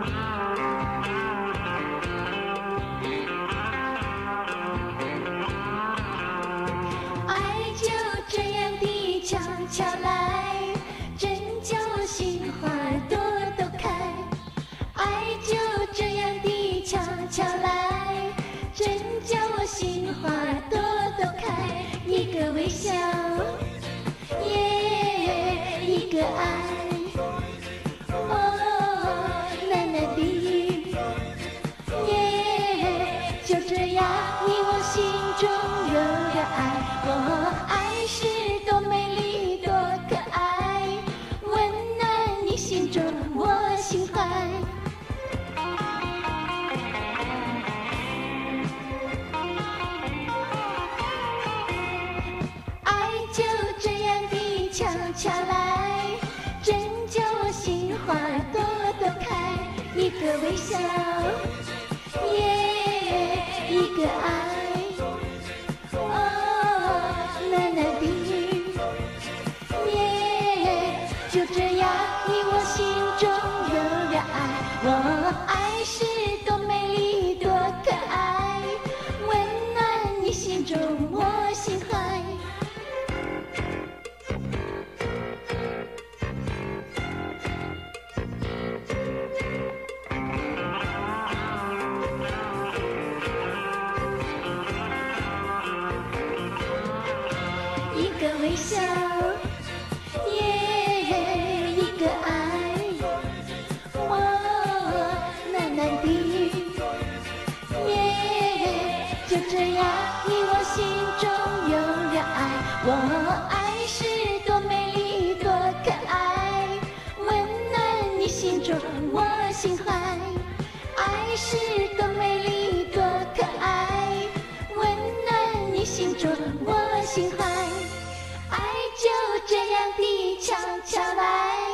爱就这样地悄悄来，真叫心花朵朵开。爱就这样地悄悄来，真叫心花朵朵开。一个微笑，耶，一个爱。喃喃低语，耶，就这样，你我心中有个爱。爱是多美丽多可爱，温暖你心中我心怀。爱就这样地悄悄来，真叫心花朵朵开。一个微笑，耶，一个爱。喃喃低语，耶，就这样，你我心中有个爱。爱是多美丽多可爱，温暖你心中我心怀。一个微笑，耶，一个爱。喃喃低语，耶，就这样，你我心中有个爱。爱是多美丽多可爱，温暖你心中我心怀。爱是多美丽多可爱，温暖你心中我心怀。爱就这样地悄悄来。